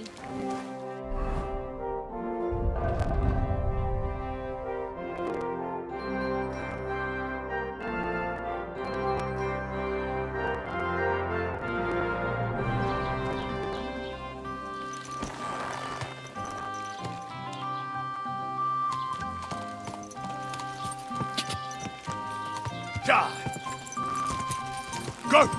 boy. Die! Go!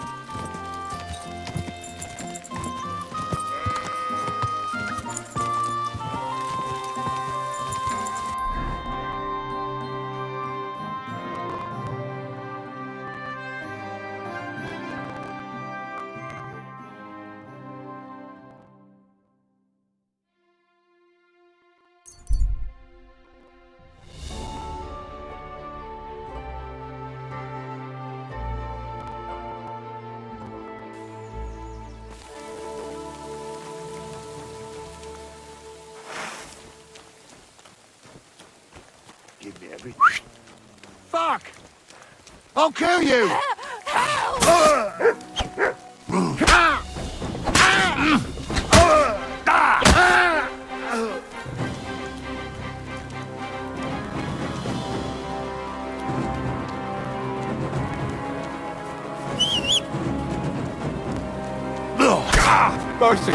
Give me everything. Fuck! I'll kill you! Mercy!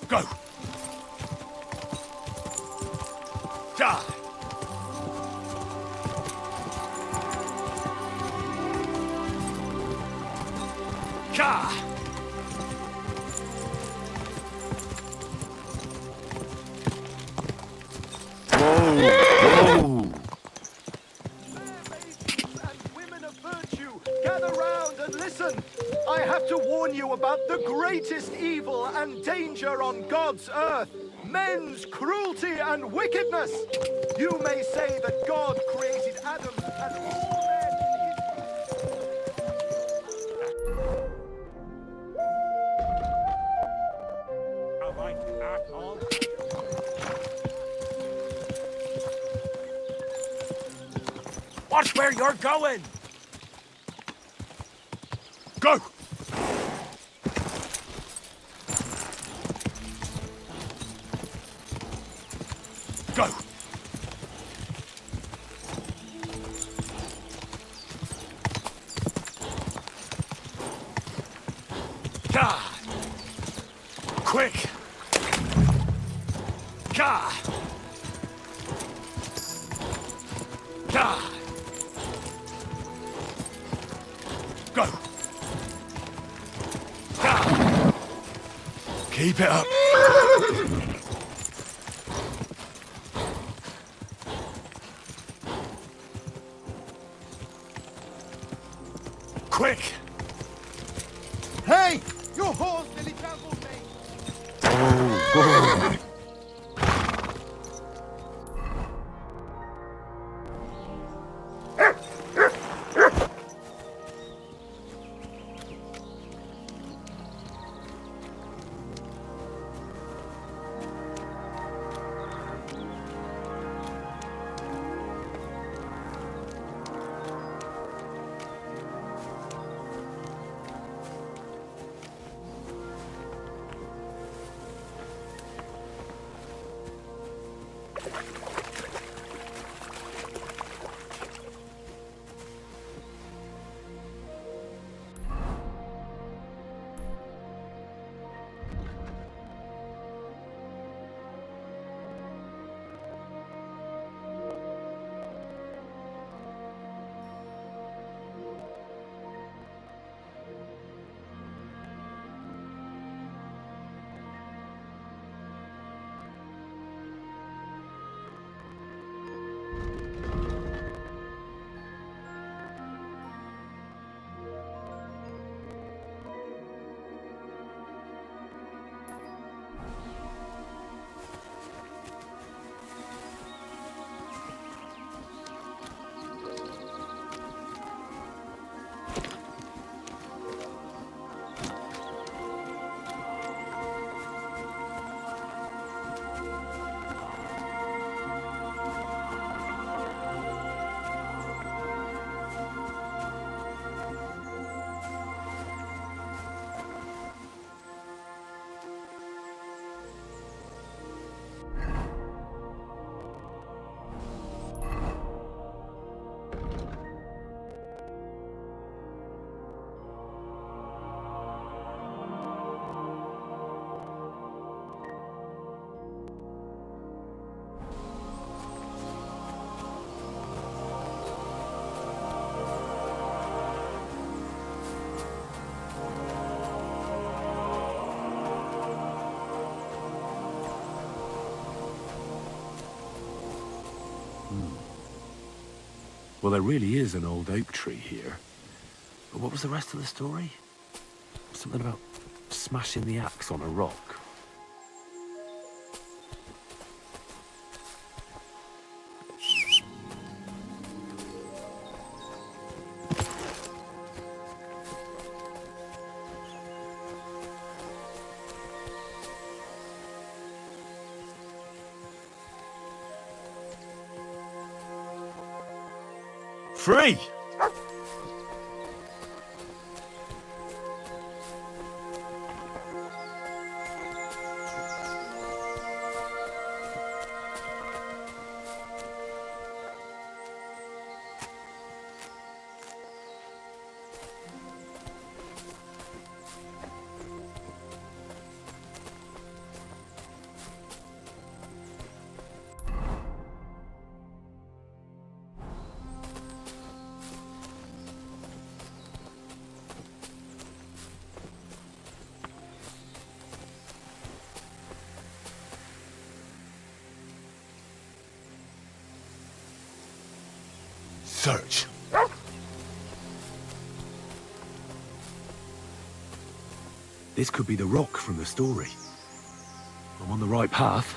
Go! Die! Ka! Gather round and listen. I have to warn you about the greatest evil and danger on God's earth. Men's cruelty and wickedness. You may say that God created Adam and all men Watch where you're going! Go! Go! God! Quick! God! God! Go! God! Keep it up! Quick! Hey! Your horse nearly trampled me! Well, there really is an old oak tree here. But what was the rest of the story? Something about smashing the axe on a rock. Free! Search. This could be the rock from the story. I'm on the right path.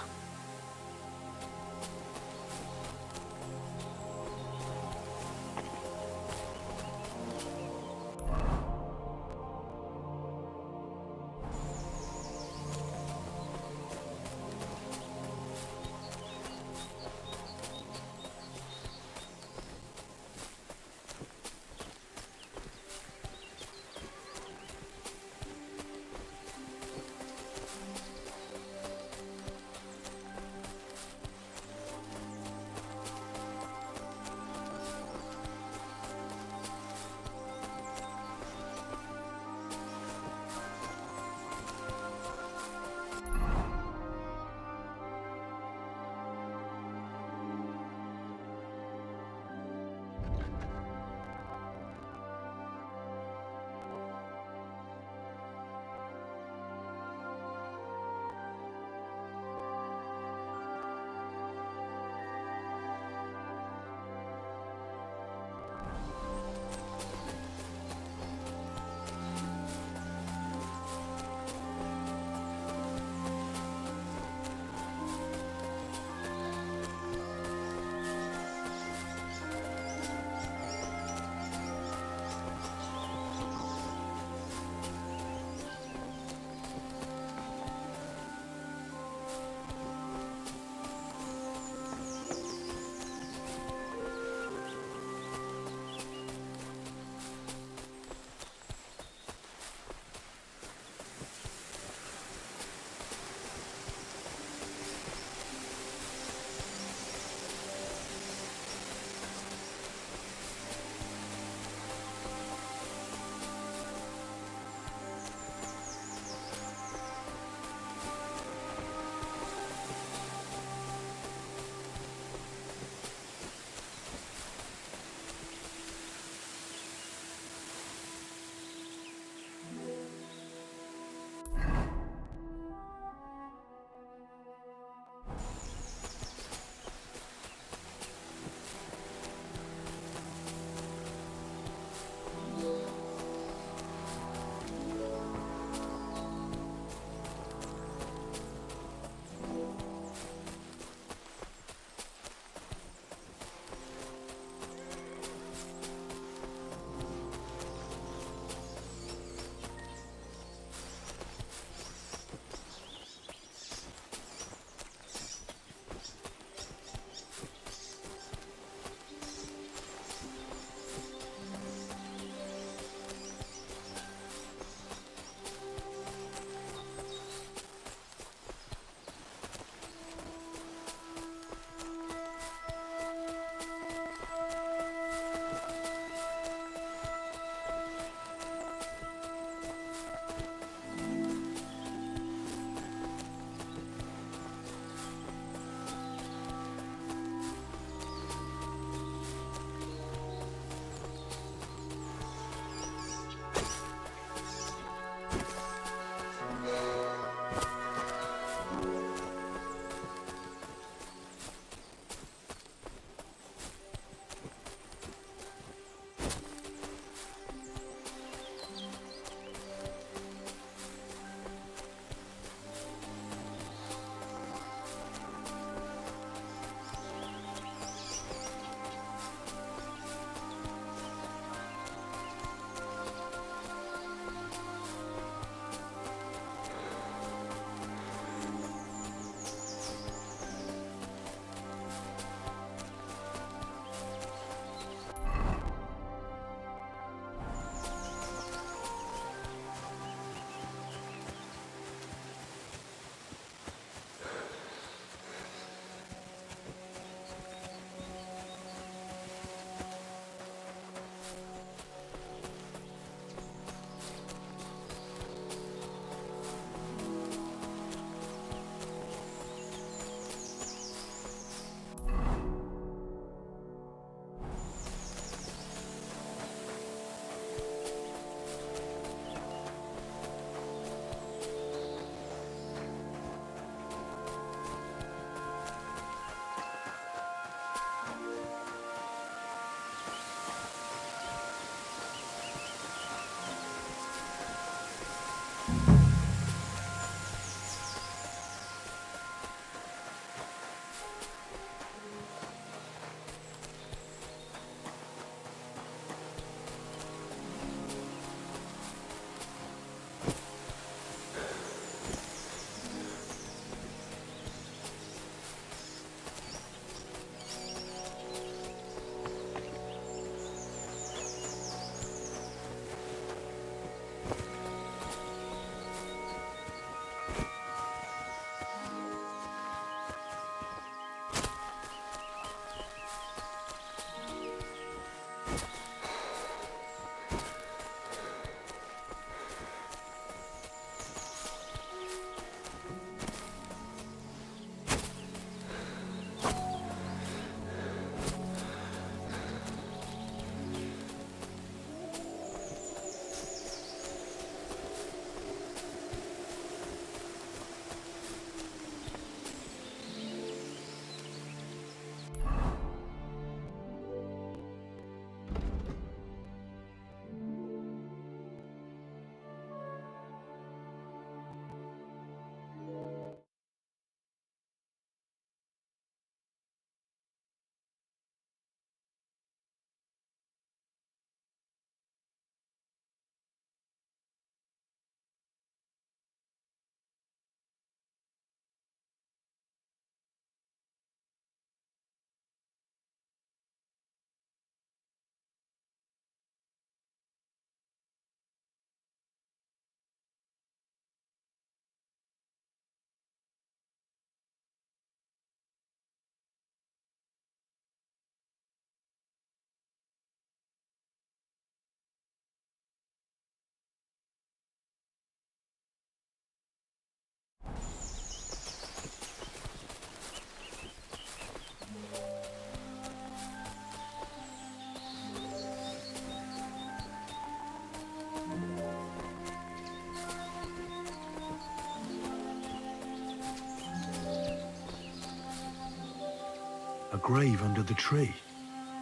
A grave under the tree,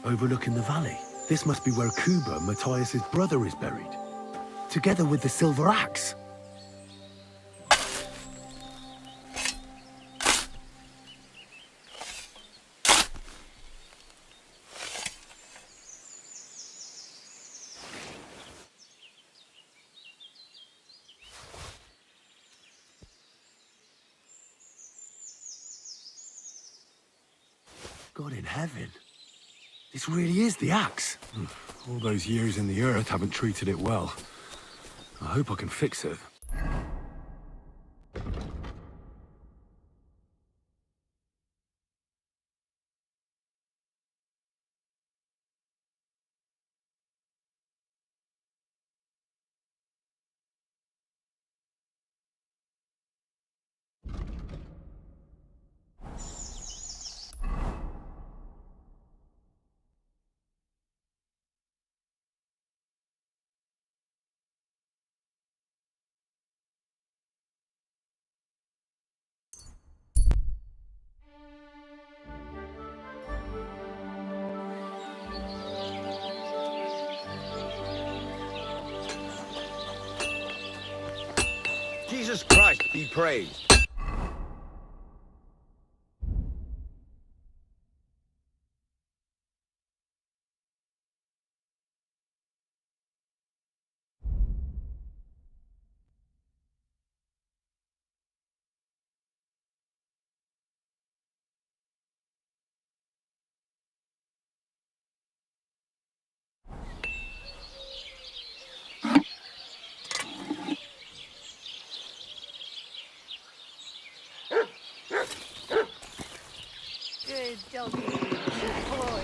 overlooking the valley. This must be where Kuba, Matthias's brother, is buried, together with the silver axe. God in heaven. This really is the axe. All those years in the earth haven't treated it well. I hope I can fix it. Jesus Christ be praised. Good doggy. Good boy.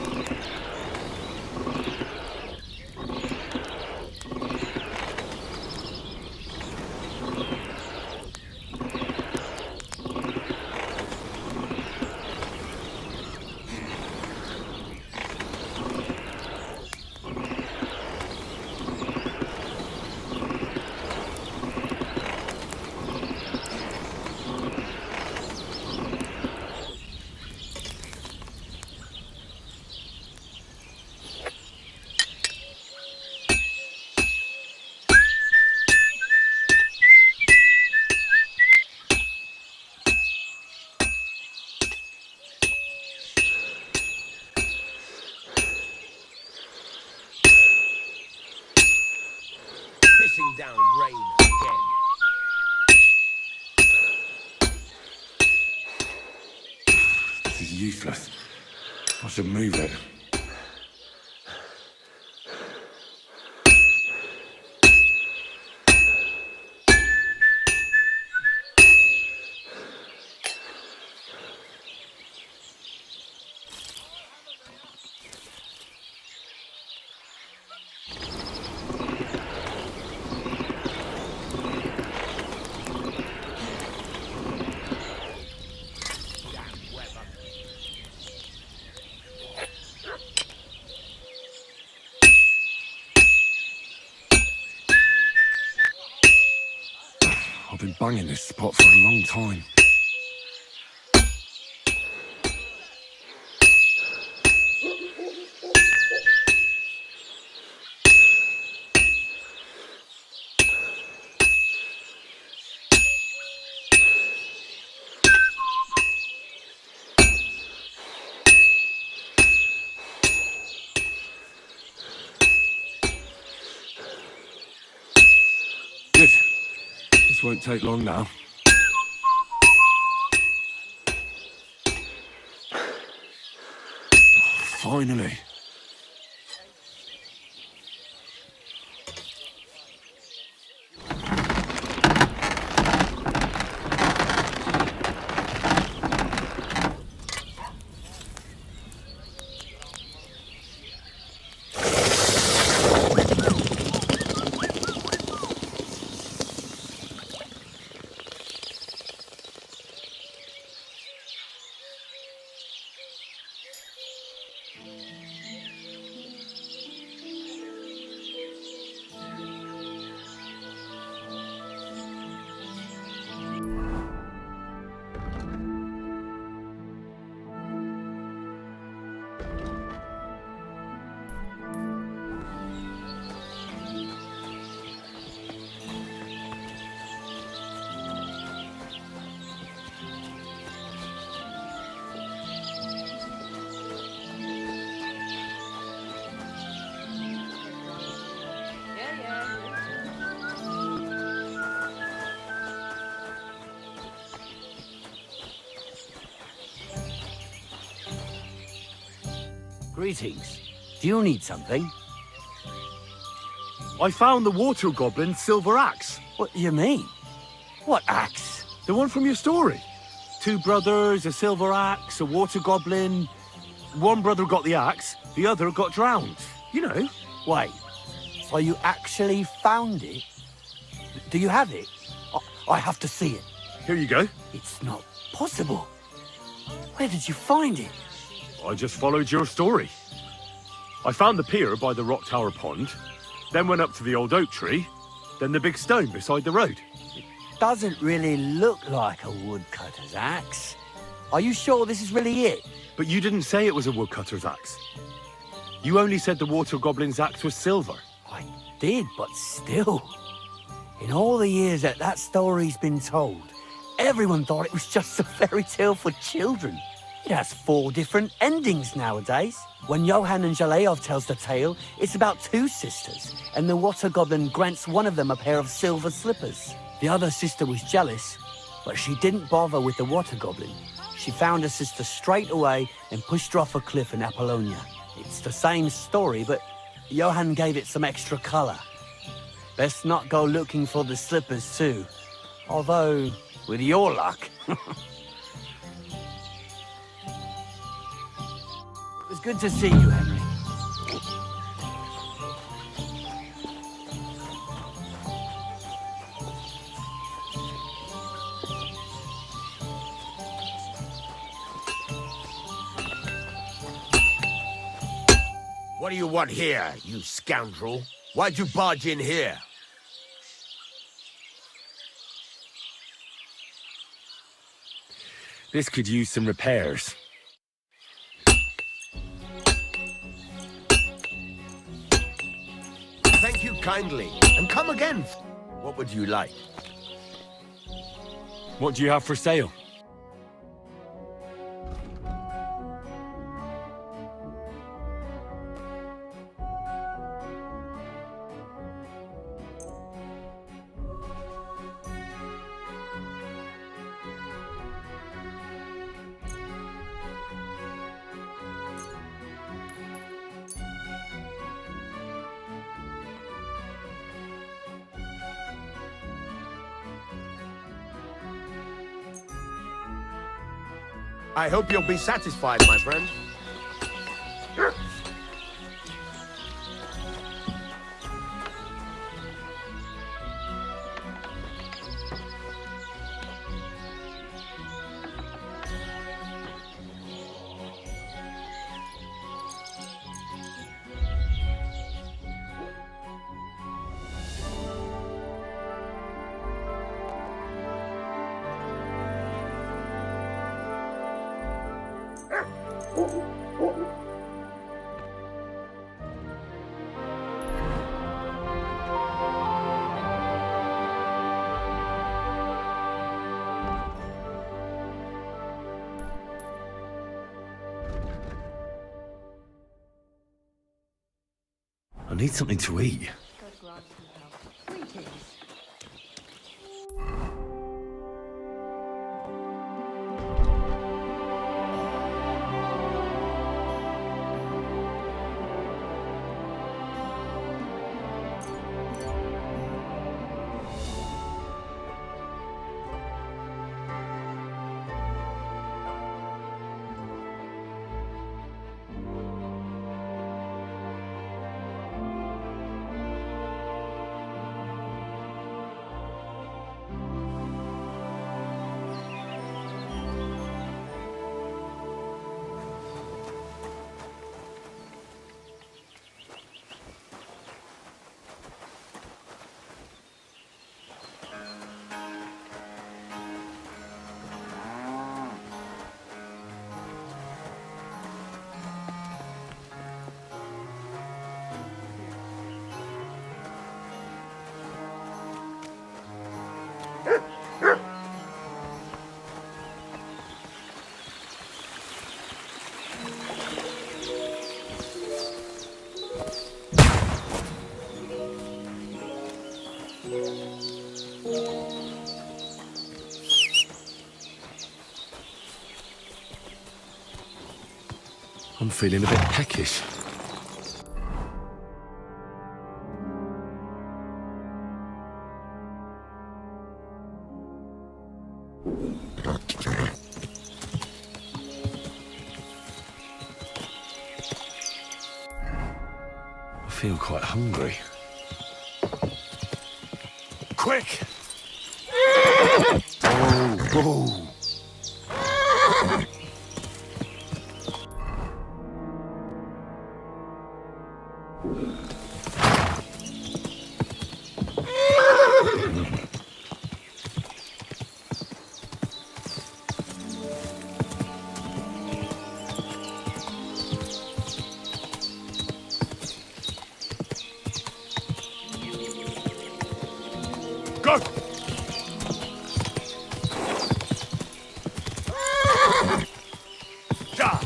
Pissing down rain again. This is useless. I should move it. Damn weather. I've been banging this spot for a long time. Good. This won't take long now. Finally. Greetings. Do you need something? I found the water goblin's silver axe. What do you mean? What axe? The one from your story. 2 brothers, a silver axe, a water goblin. One brother got the axe, the other got drowned. You know. Wait, so you actually found it? Do you have it? I have to see it. Here you go. It's not possible. Where did you find it? I just followed your story. I found the pier by the rock tower pond, then went up to the old oak tree, then the big stone beside the road. Doesn't really look like a woodcutter's axe. Are you sure this is really it? But you didn't say it was a woodcutter's axe. You only said the water goblin's axe was silver. I did, but still. In all the years that story's been told, everyone thought it was just a fairy tale for children. It has 4 different endings nowadays. When Johann and Jaleov tells the tale, it's about 2 sisters, and the water goblin grants one of them a pair of silver slippers. The other sister was jealous, but she didn't bother with the water goblin. She found her sister straight away and pushed her off a cliff in Apollonia. It's the same story, but Johann gave it some extra color. Best not go looking for the slippers too. Although, with your luck. It was good to see you, Henry. What do you want here, you scoundrel? Why'd you barge in here? This could use some repairs. Thank you kindly, and come again. What would you like? What do you have for sale? I hope you'll be satisfied, my friend. I need something to eat. God grant you health. Greetings. I'm feeling a bit peckish. I feel quite hungry. Quick! Whoa! Go! Ja!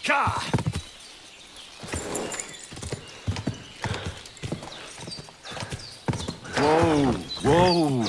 Ka! Whoa!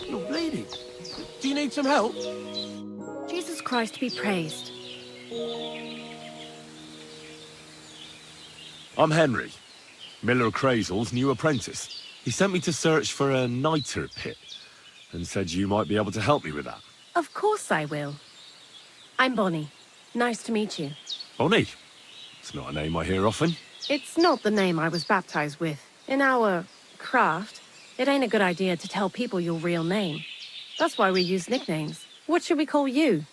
You're bleeding. Do you need some help? Jesus Christ be praised. I'm Henry, Miller Crazel's new apprentice. He sent me to search for a niter pit and said you might be able to help me with that. Of course I will. I'm Bonnie. Nice to meet you. Bonnie? It's not a name I hear often. It's not the name I was baptized with. In our craft, it ain't a good idea to tell people your real name. That's why we use nicknames. What should we call you?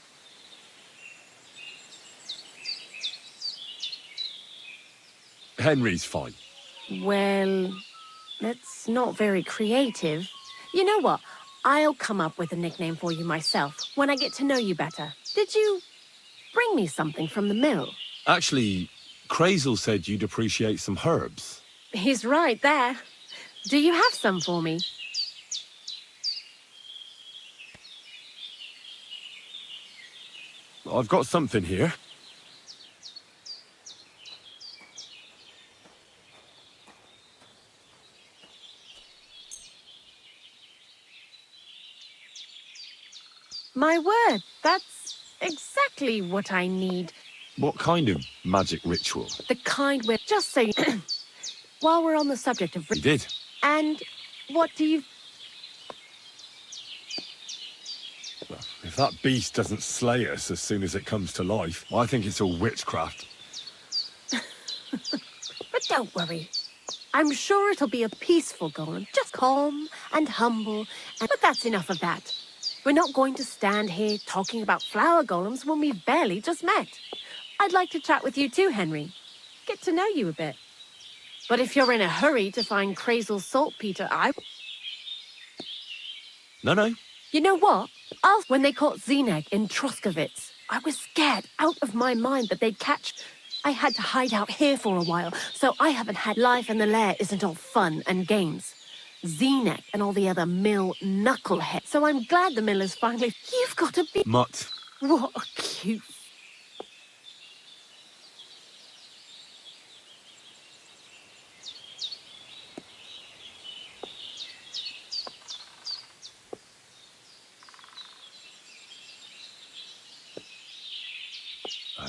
Henry's fine. Well, that's not very creative. You know what? I'll come up with a nickname for you myself when I get to know you better. Did you bring me something from the mill? Actually, Crazel said you'd appreciate some herbs. He's right there. Do you have some for me? I've got something here. My word, that's exactly what I need. What kind of magic ritual? The kind where, just so you... While we're on the subject of... He did. And what do you... Well, if that beast doesn't slay us as soon as it comes to life, I think it's all witchcraft. But don't worry. I'm sure it'll be a peaceful golem, just calm and humble. But that's enough of that. We're not going to stand here talking about flower golems when we've barely just met. I'd like to chat with you too, Henry. Get to know you a bit. But if you're in a hurry to find Crazel's saltpeter, No. You know what? When they caught Zeneg in Troskowitz, I was scared out of my mind that they'd catch. I had to hide out here for a while, so I haven't had life in the lair isn't all fun and games. Zeneg and all the other mill knuckleheads. So I'm glad the miller's finally... You've got to be... Mutt. What a cute...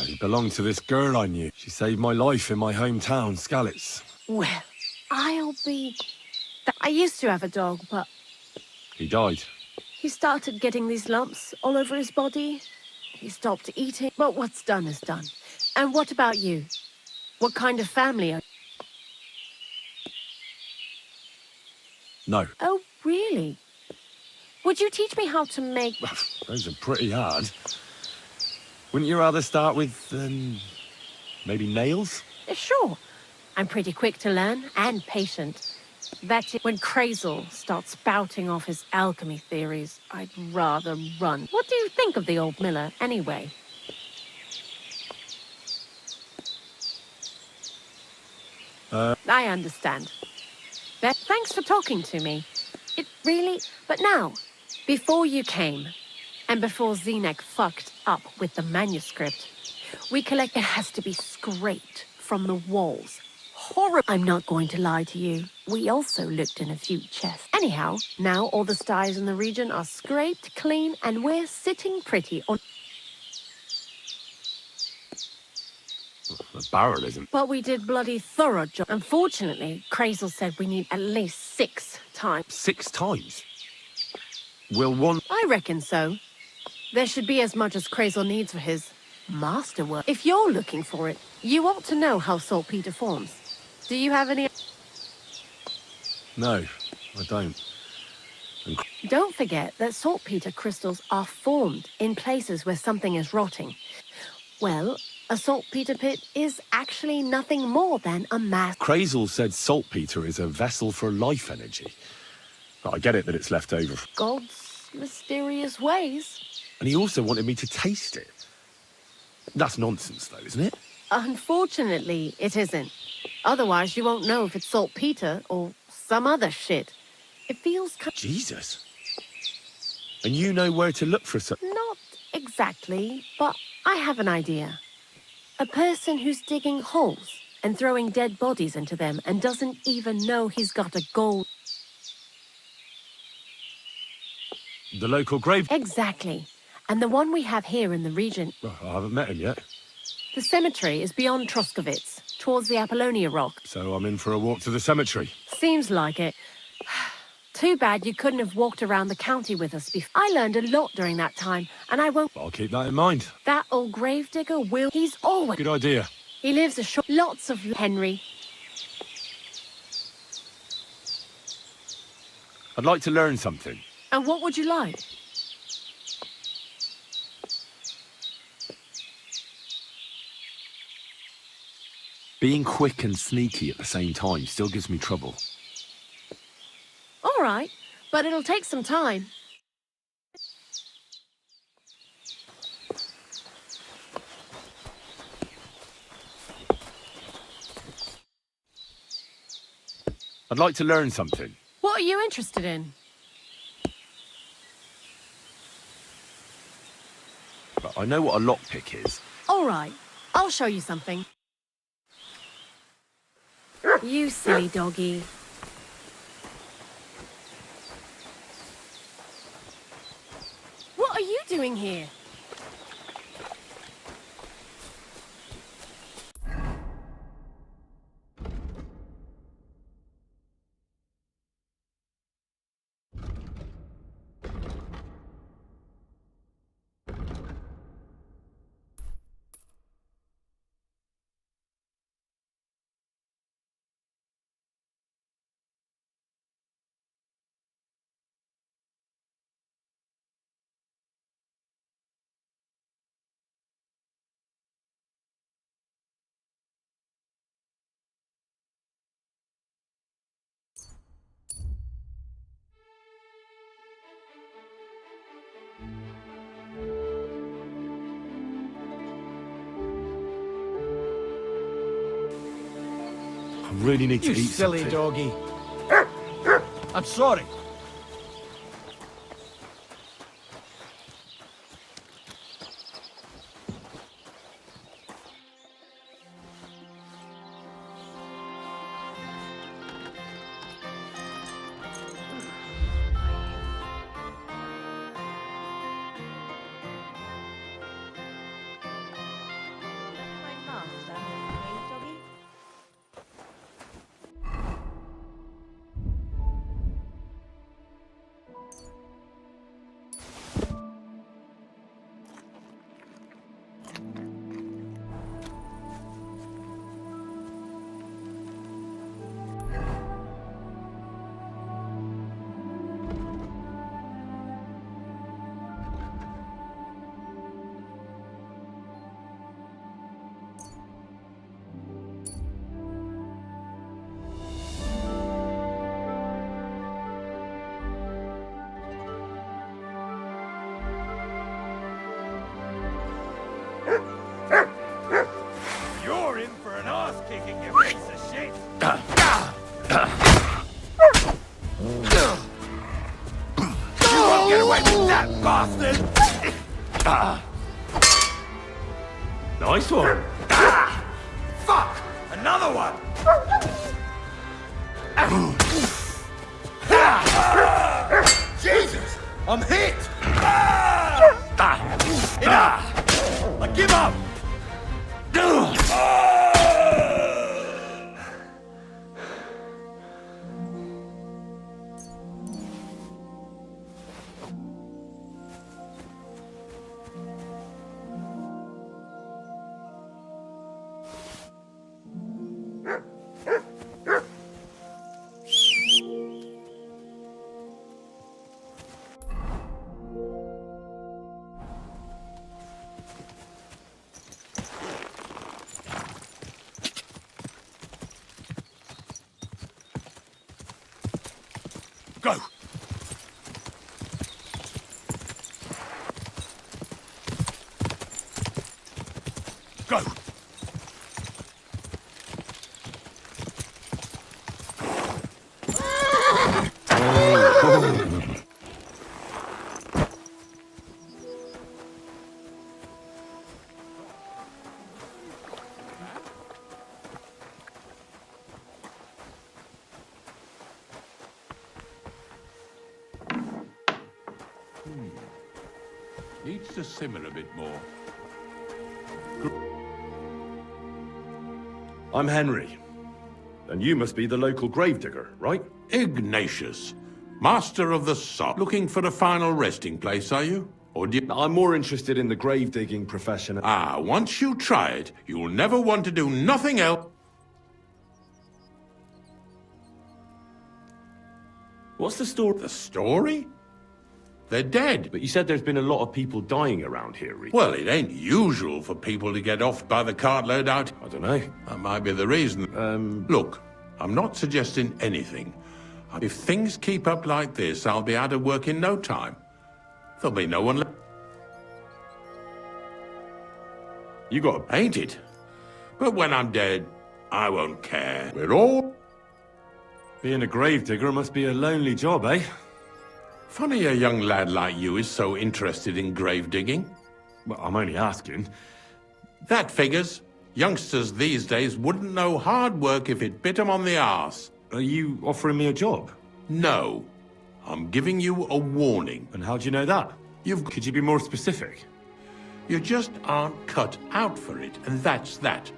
He belonged to this girl I knew. She saved my life in my hometown, Skalitz. Well, I'll be... I used to have a dog, but He died. he started getting these lumps all over his body. He stopped eating, but what's done is done. And what about you? What kind of family are you? No. Oh, really? Would you teach me how to make... Those are pretty hard. Wouldn't you rather start with, maybe nails? Sure. I'm pretty quick to learn and patient. That's it. When Crazel starts spouting off his alchemy theories, I'd rather run. What do you think of the old miller, anyway? I understand. Beth, thanks for talking to me. It really... But now, before you came, and before Zeneg fucked up with the manuscript, we collect... It has to be scraped from the walls. Horrible. I'm not going to lie to you. We also looked in a few chests. Anyhow, now all the styes in the region are scraped clean, and we're sitting pretty on... The barrel isn't. But we did bloody thorough job. Unfortunately, Crazel said we need at least 6 times. 6 times? Will one... I reckon so. There should be as much as Crazel needs for his masterwork. If you're looking for it, you ought to know how saltpeter forms. Do you have any... No, I don't. Don't forget that saltpeter crystals are formed in places where something is rotting. Well, a saltpeter pit is actually nothing more than a mass... Crazel said saltpeter is a vessel for life energy. But I get it that it's left over. God's mysterious ways. And he also wanted me to taste it. That's nonsense, though, isn't it? Unfortunately, it isn't. Otherwise, you won't know if it's saltpeter or some other shit. It feels kind... Jesus. And you know where to look for some... Not exactly, but I have an idea. A person who's digging holes and throwing dead bodies into them and doesn't even know he's got a gold... The local grave... Exactly. And the one we have here in the region... Well, I haven't met him yet. The cemetery is beyond Troskowitz, towards the Apollonia Rock. So I'm in for a walk to the cemetery. Seems like it. Too bad you couldn't have walked around the county with us before. I learned a lot during that time, and I won't... I'll keep that in mind. That old gravedigger will... He's always... Good idea. He lives a short... Lots of... Henry. I'd like to learn something. And what would you like? Being quick and sneaky at the same time still gives me trouble. All right, but it'll take some time. I'd like to learn something. What are you interested in? But I know what a lockpick is. All right, I'll show you something. You silly doggy. What are you doing here? really need to You eat silly something. doggy. I'm sorry. You're in for an ass kicking, you piece of shit! You won't get away with that, bastard! Nice one. Fuck! Another one! Jesus! I'm hit! Enough! I give up! Go! Go! Needs to simmer a bit more. I'm Henry. And you must be the local gravedigger, right? Ignatius, master of the sod. Looking for a final resting place, are you? Or do you... I'm more interested in the grave digging profession. Ah, once you try it, you'll never want to do nothing else. What's the story? The story? They're dead. But you said there's been a lot of people dying around here, Reed. Well, it ain't usual for people to get offed by the cartload out. I don't know. That might be the reason. Look, I'm not suggesting anything. If things keep up like this, I'll be out of work in no time. There'll be no one left. You got a... Ain't it? But when I'm dead, I won't care. We're all... Being a gravedigger must be a lonely job, eh? Funny a young lad like you is so interested in grave digging. Well, I'm only asking. That figures. Youngsters these days wouldn't know hard work if it bit 'em on the arse. Are you offering me a job? No. I'm giving you a warning. And how do you know that? Could you be more specific? You just aren't cut out for it, and that's that.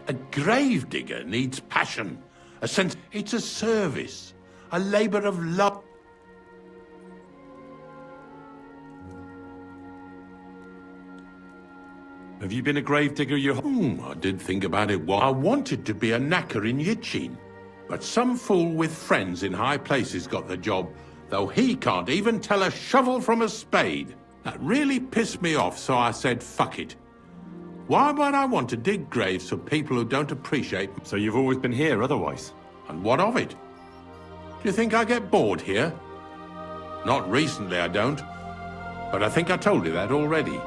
A gravedigger needs passion, a sense. It's a service, a labor of love. Have you been a gravedigger your whole... I did think about it. I wanted to be a knacker in Yitchin, but some fool with friends in high places got the job, though he can't even tell a shovel from a spade. That really pissed me off, so I said, fuck it. Why would I want to dig graves for people who don't appreciate... So you've always been here otherwise? And what of it? Do you think I get bored here? Not recently, I don't. But I think I told you that already.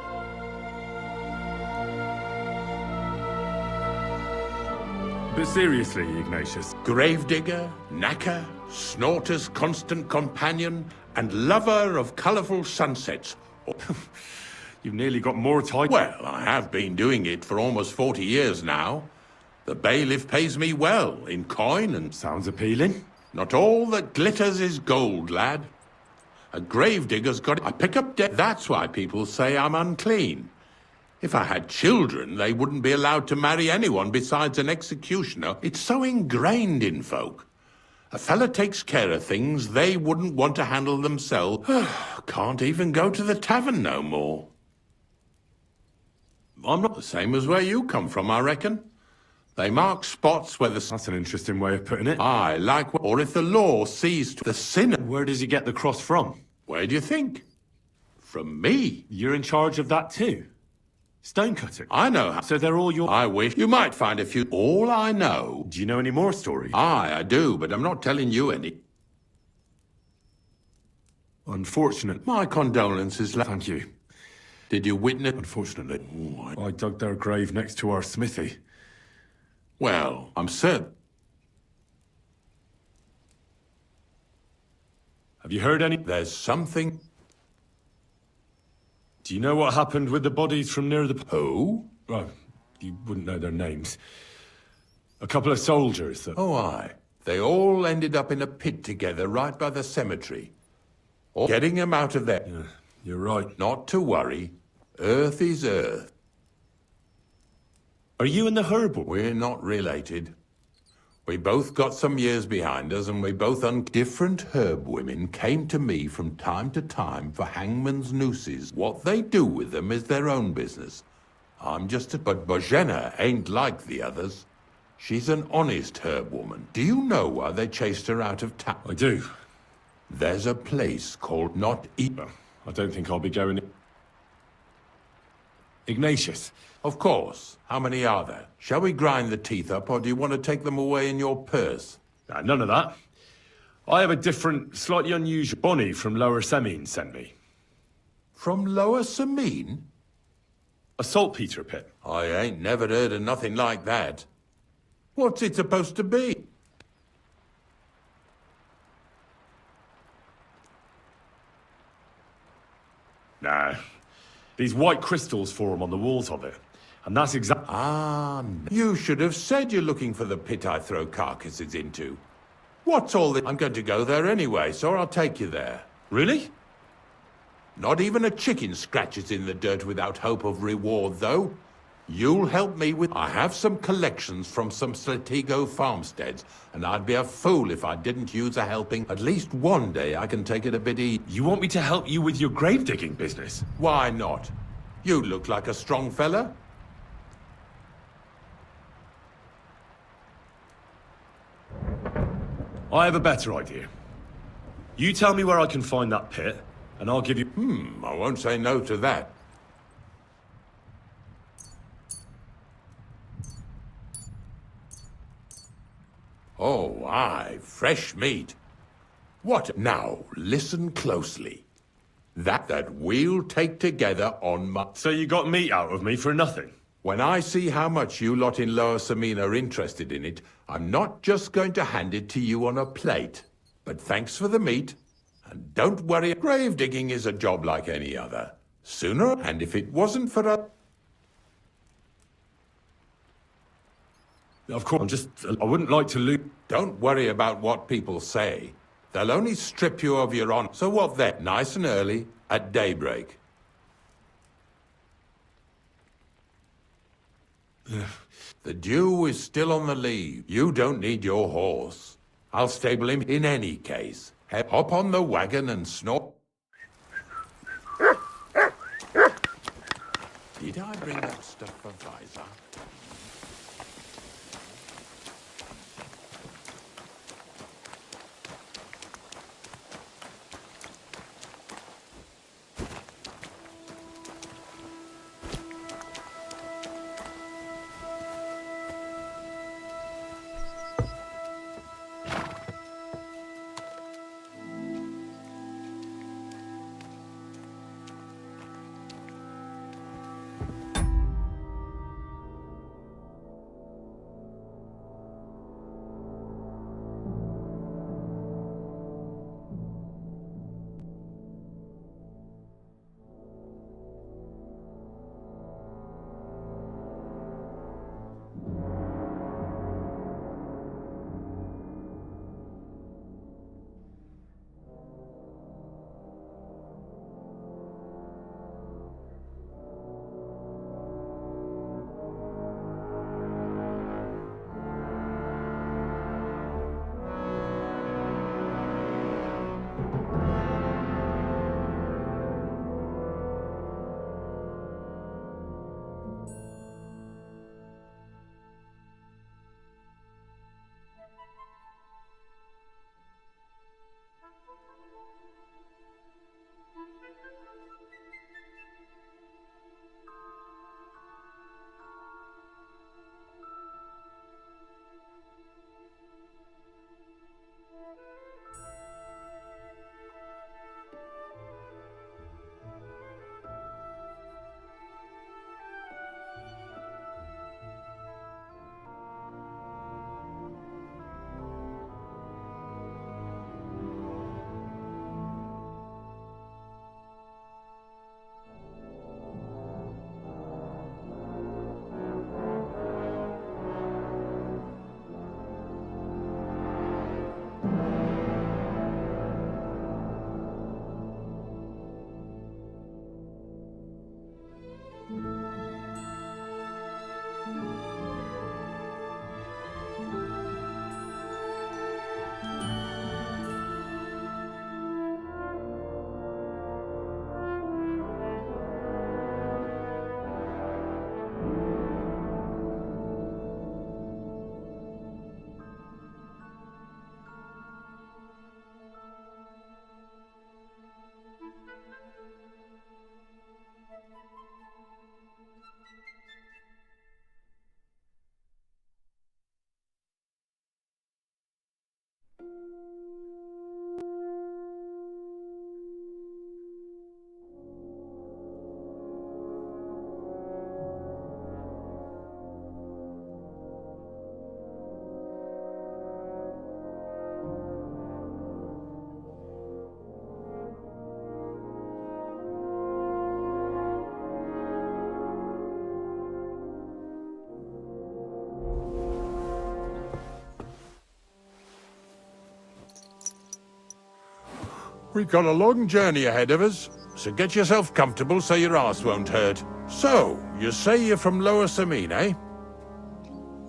But seriously, Ignatius, Gravedigger, knacker, snorter's constant companion, and lover of colourful sunsets. you've nearly got more time. Well, I have been doing it for almost 40 years now. The bailiff pays me well, in coin and... Sounds appealing. Not all that glitters is gold, lad. A gravedigger's got... I pick up dead. That's why people say I'm unclean. If I had children, they wouldn't be allowed to marry anyone besides an executioner. It's so ingrained in folk. A fella takes care of things they wouldn't want to handle themselves. Can't even go to the tavern no more. I'm not the same as where you come from, I reckon. They mark spots where the... That's an interesting way of putting it. Aye, like... Or if the law sees the sinner... Where does he get the cross from? Where do you think? From me. You're in charge of that too? Stone cutting? I know how... So they're all your... I wish you might find a few... All I know... Do you know any more stories? Aye, I do, but I'm not telling you any. Unfortunate. My condolences, lad. Thank you. Did you witness... Unfortunately. I dug their grave next to our smithy. Well, I'm certain... Have you heard any? There's something... Do you know what happened with the bodies from near the... Who? Well, you wouldn't know their names. A couple of soldiers that... Oh, aye. They all ended up in a pit together right by the cemetery. Or getting them out of there. Yeah, you're right. Not to worry. Earth is earth. Are you in the herbal? We're not related. We both got some years behind us, and we both different herb women came to me from time to time for hangman's nooses. What they do with them is their own business. I'm just a... But Bozhena ain't like the others. She's an honest herb woman. Do you know why they chased her out of town? I do. There's a place called Not Well, I don't think I'll be going... Ignatius. Of course. How many are there? Shall we grind the teeth up, or do you want to take them away in your purse? None of that. I have a different, slightly unusual... Bonnie from Lower Semine sent me. From Lower Semine? A saltpeter pit. I ain't never heard of nothing like that. What's it supposed to be? Nah. These white crystals form on the walls of it. And that's exactly... Ah, you should have said you're looking for the pit I throw carcasses into. What's all this? I'm going to go there anyway, so I'll take you there. Really? Not even a chicken scratches in the dirt without hope of reward, though. You'll help me with... I have some collections from some Slatigo farmsteads, and I'd be a fool if I didn't use a helping. At least one day I can take it a bit easy. You want me to help you with your grave digging business? Why not? You look like a strong fella. I have a better idea. You tell me where I can find that pit, and I'll give you... I won't say no to that. Oh, aye, fresh meat. What? Now, listen closely. That we'll take together on my... So you got meat out of me for nothing? When I see how much you lot in Lower Semine are interested in it, I'm not just going to hand it to you on a plate. But thanks for the meat. And don't worry, grave digging is a job like any other. Sooner, and if it wasn't for a... Of course, I wouldn't like to lose... Don't worry about what people say. They'll only strip you of your honor. So what then? Nice and early, at daybreak. The dew is still on the leaves. You don't need your horse. I'll stable him in any case. Hop on the wagon and snort. Did I bring that stuff for Visor? We've got a long journey ahead of us, so get yourself comfortable so your arse won't hurt. So, you say you're from Lower Samine, eh?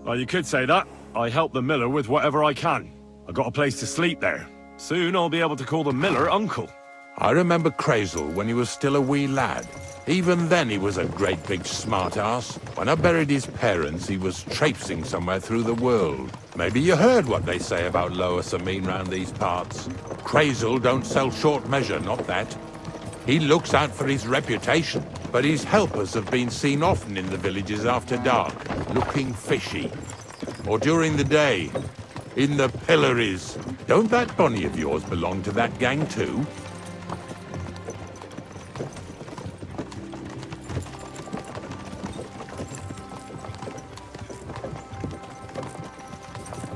Well, you could say that. I help the miller with whatever I can. I got a place to sleep there. Soon I'll be able to call the miller uncle. I remember Crazel when he was still a wee lad. Even then he was a great big smart ass. When I buried his parents, he was traipsing somewhere through the world. Maybe you heard what they say about Lower Samine round these parts. Crazel don't sell short measure, not that. He looks out for his reputation, but his helpers have been seen often in the villages after dark, looking fishy. Or during the day, in the pillories. Don't that bunny of yours belong to that gang too?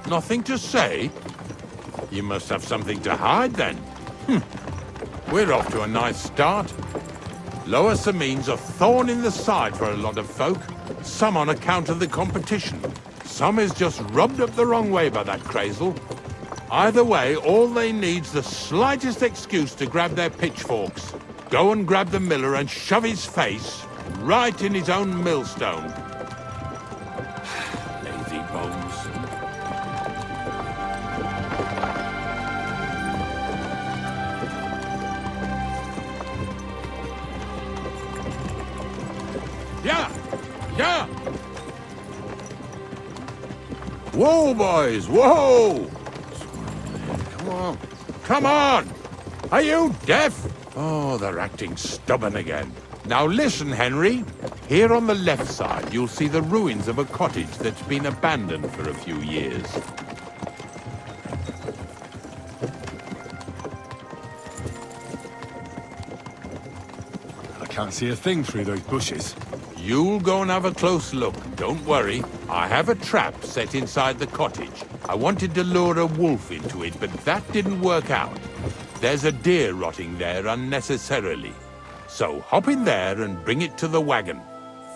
Nothing to say? You must have something to hide then. We're off to a nice start. Lower Samine's a thorn in the side for a lot of folk. Some on account of the competition. Some is just rubbed up the wrong way by that Crazel. Either way, all they need's the slightest excuse to grab their pitchforks. Go and grab the miller and shove his face right in his own millstone. Lazy bones. Yeah! Yeah! Whoa, boys! Whoa! Come on! Come on! Are you deaf? Oh, they're acting stubborn again. Now listen, Henry. Here on the left side, you'll see the ruins of a cottage that's been abandoned for a few years. I can't see a thing through those bushes. You'll go and have a close look. Don't worry. I have a trap set inside the cottage. I wanted to lure a wolf into it, but that didn't work out. There's a deer rotting there unnecessarily. So hop in there and bring it to the wagon.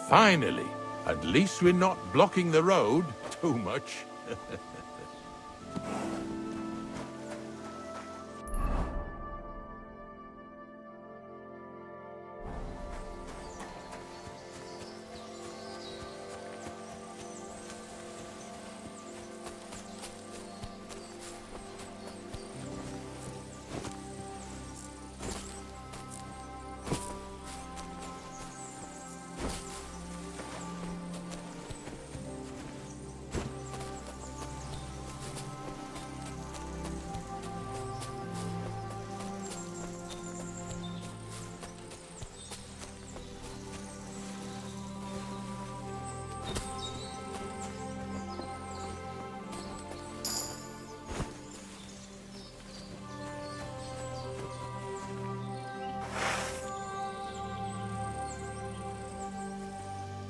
Finally. At least we're not blocking the road too much.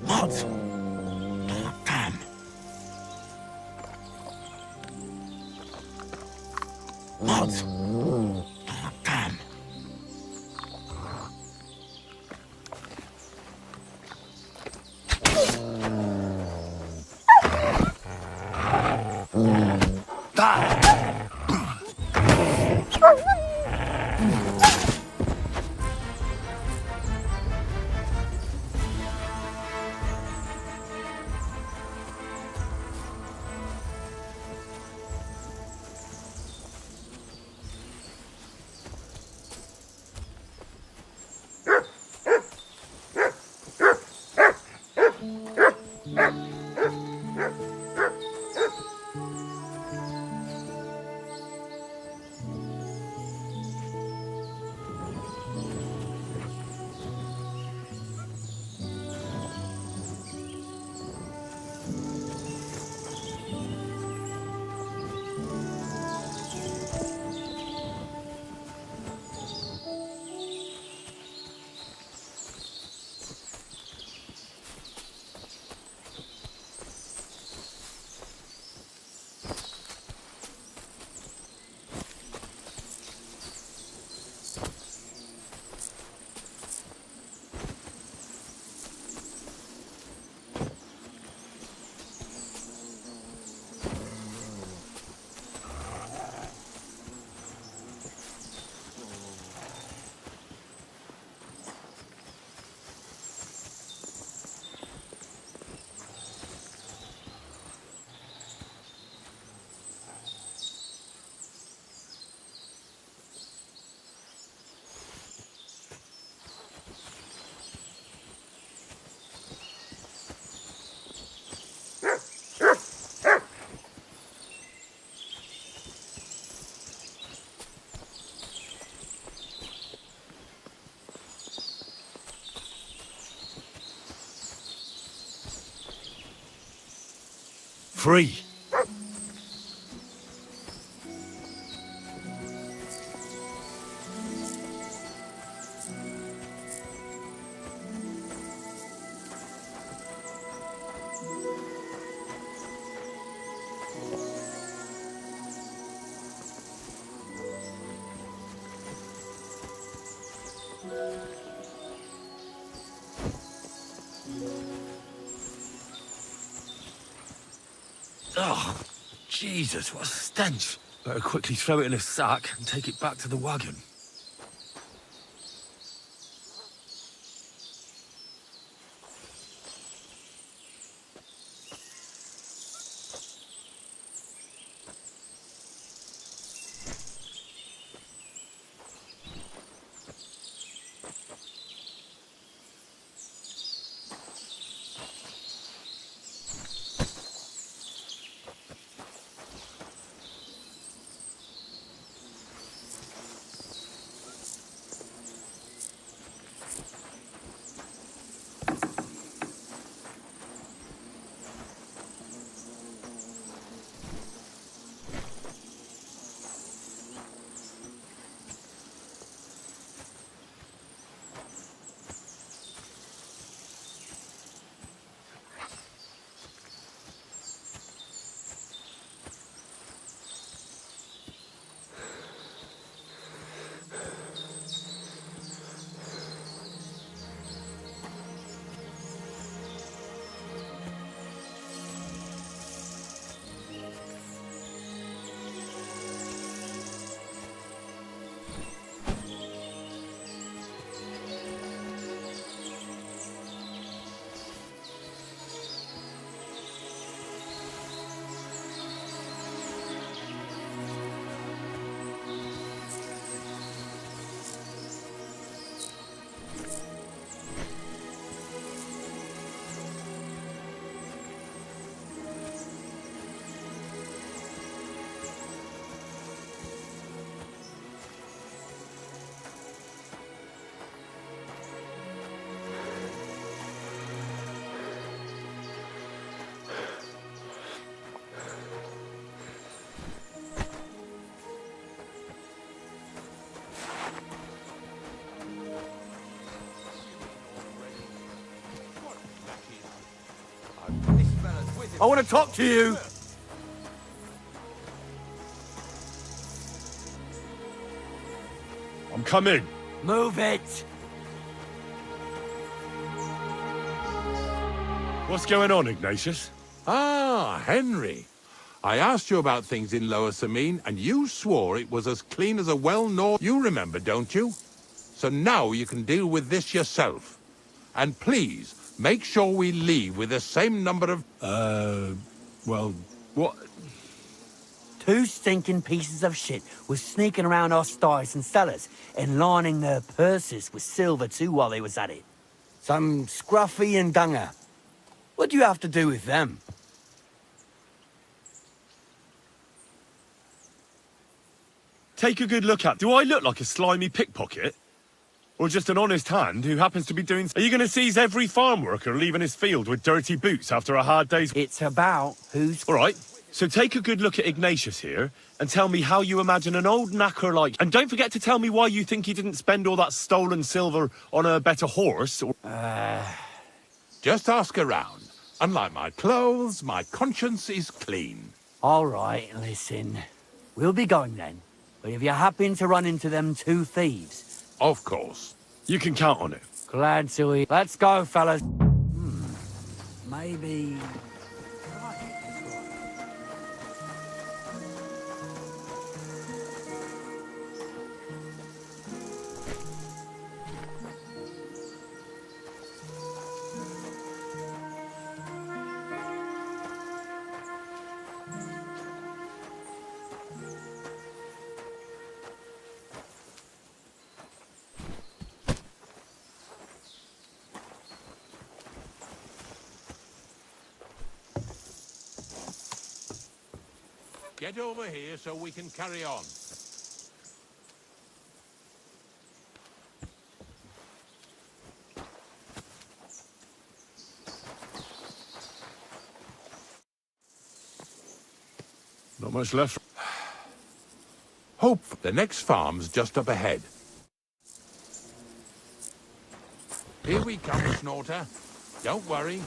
What? Oh, damn. What? Oh, damn. Free. Oh, Jesus, what a stench. Better quickly throw it in a sack and take it back to the wagon. I want to talk to you. I'm coming. Move it! What's going on, Ignatius? Ah, Henry. I asked you about things in Lower Samine, and you swore it was as clean as a well-known... You remember, don't you? So now you can deal with this yourself. And please, make sure we leave with the same number of... Well, what? 2 stinking pieces of shit was sneaking around our stores and cellars and lining their purses with silver too while they was at it. Some scruffy and dunger. What do you have to do with them? Take a good look at... Do I look like a slimy pickpocket? Or just an honest hand who happens to be doing... Are you going to seize every farm worker leaving his field with dirty boots after a hard day's... It's about who's... All right, so take a good look at Ignatius here and tell me how you imagine an old knacker like... And don't forget to tell me why you think he didn't spend all that stolen silver on a better horse or... Just ask around. Unlike my clothes, my conscience is clean. All right, listen. We'll be going then. But if you happen to run into them 2 thieves... Of course. You can count on it. Glad to hear. Let's go, fellas. Maybe... Get over here so we can carry on. Not much left. Hope the next farm's just up ahead. Here we come, Snorter. Don't worry.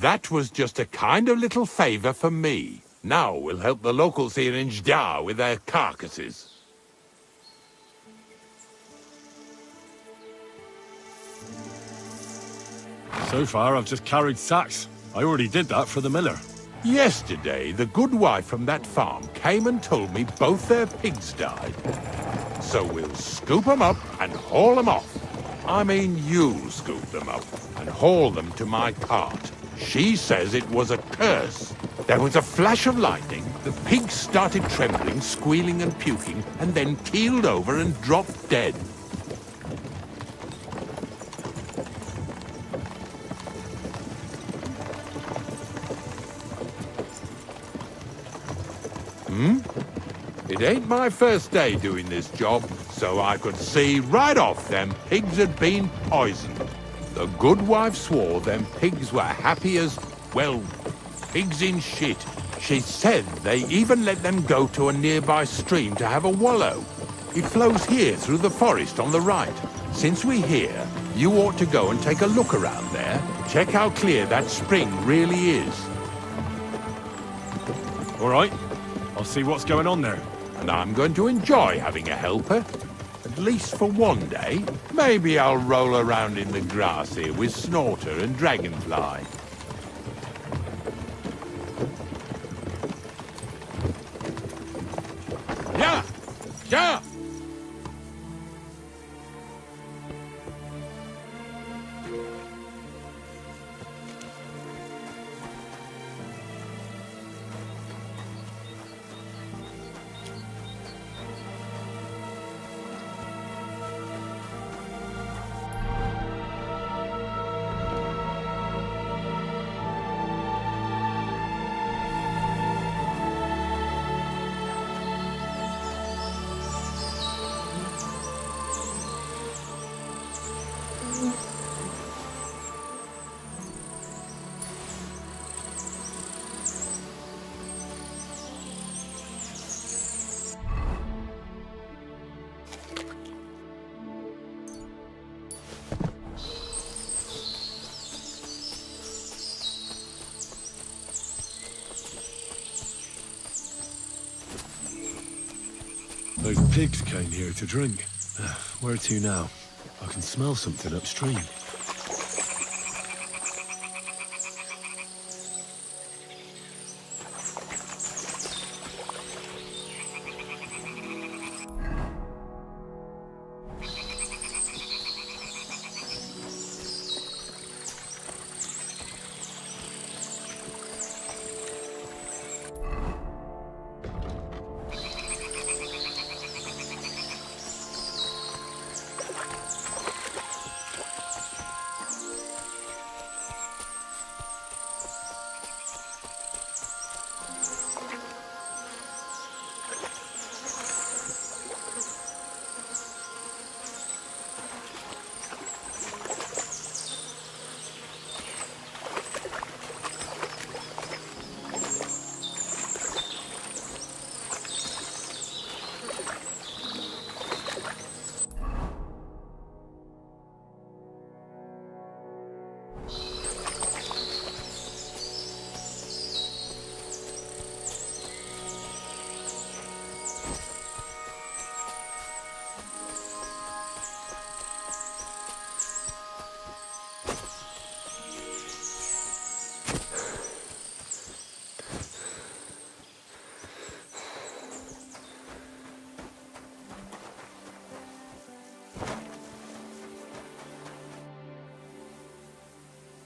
That was just a kind of little favour for me. Now we'll help the locals here in Jdar with their carcasses. So far, I've just carried sacks. I already did that for the miller. Yesterday, the good wife from that farm came and told me both their pigs died. So we'll scoop 'em up and haul 'em off. I mean, you'll scoop them up and haul them to my cart. She says it was a curse. There was a flash of lightning, the pigs started trembling, squealing and puking, and then keeled over and dropped dead. It ain't my first day doing this job, so I could see right off them pigs had been poisoned. The good wife swore them pigs were happy as, well, pigs in shit. She said they even let them go to a nearby stream to have a wallow. It flows here through the forest on the right. Since we're here, you ought to go and take a look around there. Check how clear that spring really is. All right, I'll see what's going on there. And I'm going to enjoy having a helper. At least for one day. Maybe I'll roll around in the grass here with Snorter and Dragonfly. Yeah! Yeah! Those pigs came here to drink. Where to now? I can smell something upstream.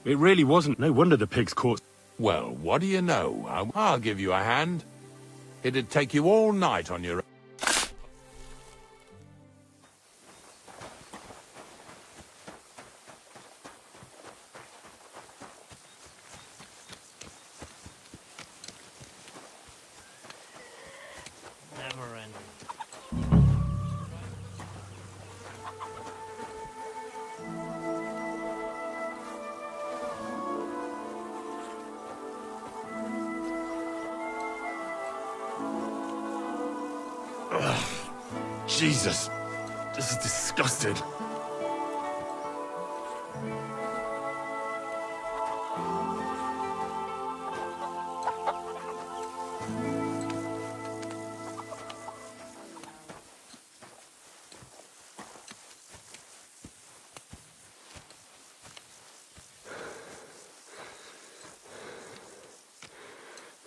It really wasn't. No wonder the pigs caught. Well, what do you know? I'll give you a hand. It'd take you all night on your own. Jesus. This is disgusting.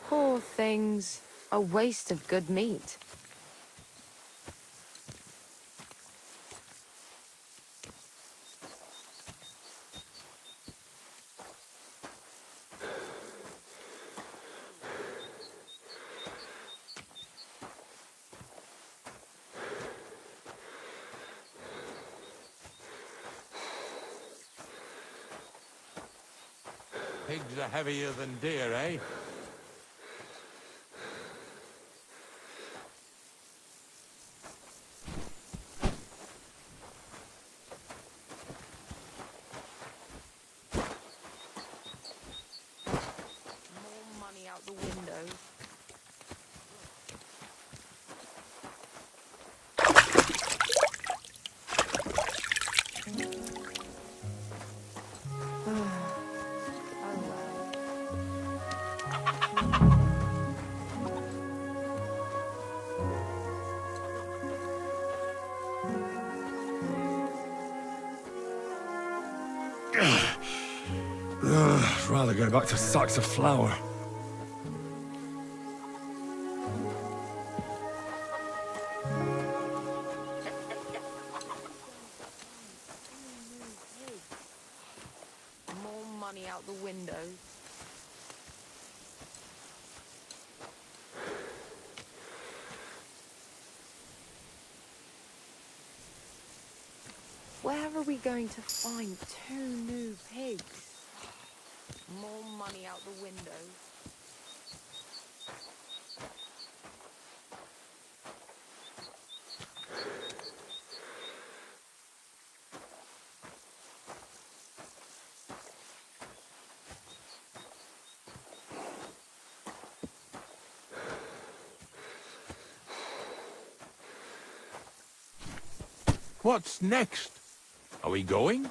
Poor things. A waste of good meat. Pigs are heavier than deer, eh? More money out the window. Rather go back to sacks of flour. More money out the window. Where are we going to find 2 new pigs? More money out the window. What's next? Are we going?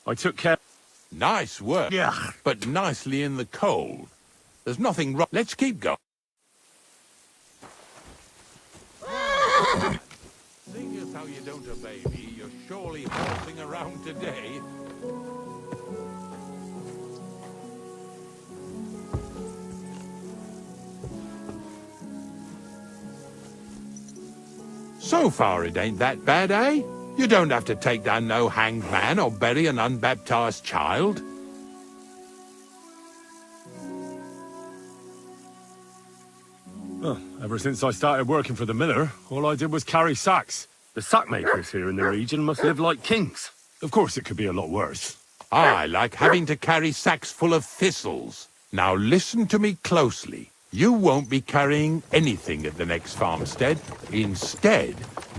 I took care. Nice work. Yeah. But nicely in the cold. There's nothing wrong. Let's keep going. Seeing as how you don't obey me, you're surely horsing around today. So far it ain't that bad, eh? You don't have to take down no hanged man or bury an unbaptized child. Well, ever since I started working for the miller, all I did was carry sacks. The sack makers here in the region must live like kings. Of course, it could be a lot worse. I like having to carry sacks full of thistles. Now listen to me closely. You won't be carrying anything at the next farmstead. Instead,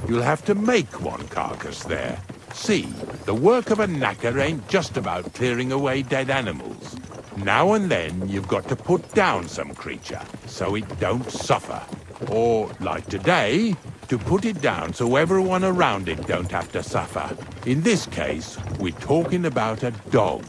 you'll have to make one carcass there. See, the work of a knacker ain't just about clearing away dead animals. Now and then, you've got to put down some creature, so it don't suffer. Or, like today, to put it down so everyone around it don't have to suffer. In this case, we're talking about a dog.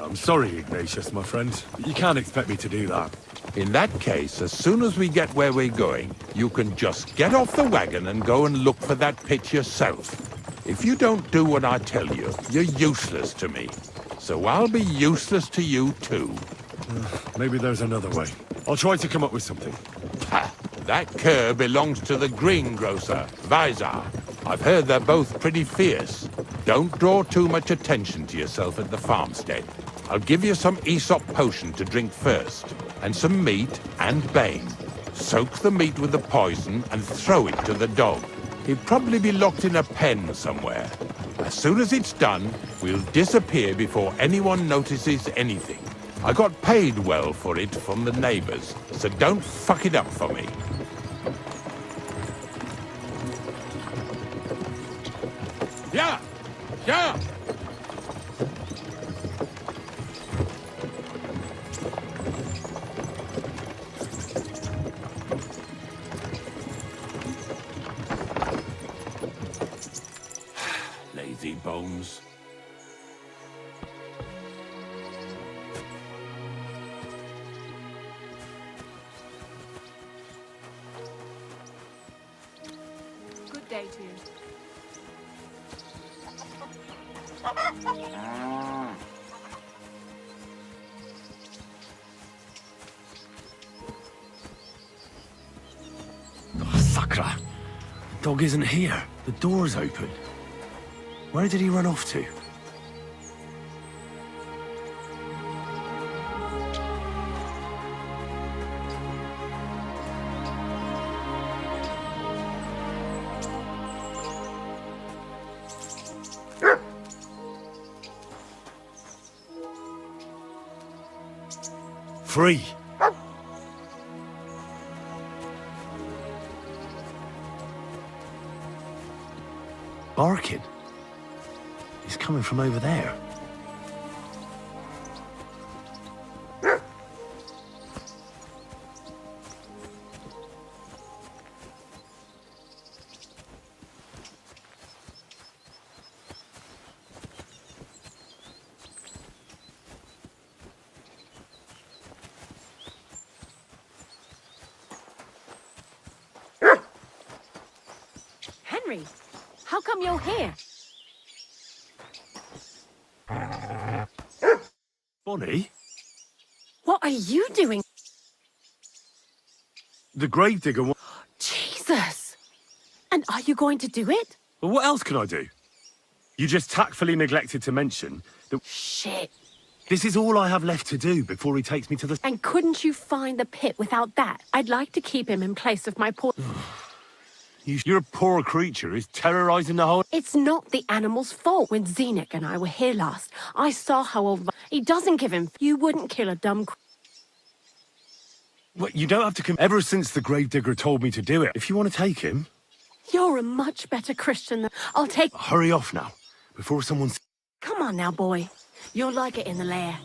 I'm sorry, Ignatius, my friend, but you can't expect me to do that. In that case, as soon as we get where we're going, you can just get off the wagon and go and look for that pitch yourself. If you don't do what I tell you, you're useless to me. So I'll be useless to you too. Maybe there's another way. I'll try to come up with something. Ha! That cur belongs to the greengrocer, Vizar. I've heard they're both pretty fierce. Don't draw too much attention to yourself at the farmstead. I'll give you some Aesop potion to drink first, and some meat and bane. Soak the meat with the poison and throw it to the dog. He'll probably be locked in a pen somewhere. As soon as it's done, we'll disappear before anyone notices anything. I got paid well for it from the neighbors, so don't fuck it up for me. Yeah! Yeah! bones. Good day to you. Oh, Sakra! The dog isn't here. The door's open. Where did he run off to? Free! Barking. He's coming from over there. Henry, how come you're here? Bonnie? What are you doing? The gravedigger. Jesus! And are you going to do it? Well, what else can I do? You just tactfully neglected to mention that Shit. this is all I have left to do before he takes me to the... And couldn't you find the pit without that? I'd like to keep him in place of my poor... Your poor creature is terrorizing the whole... It's not the animal's fault. When Zenek and I were here last, I saw how old... He doesn't give him... You wouldn't kill a dumb... Well, you don't have to... Ever since the gravedigger told me to do it, if you want to take him... You're a much better Christian than... I'll take... Hurry off now, before someone's... Come on now, boy. You'll like it in the lair.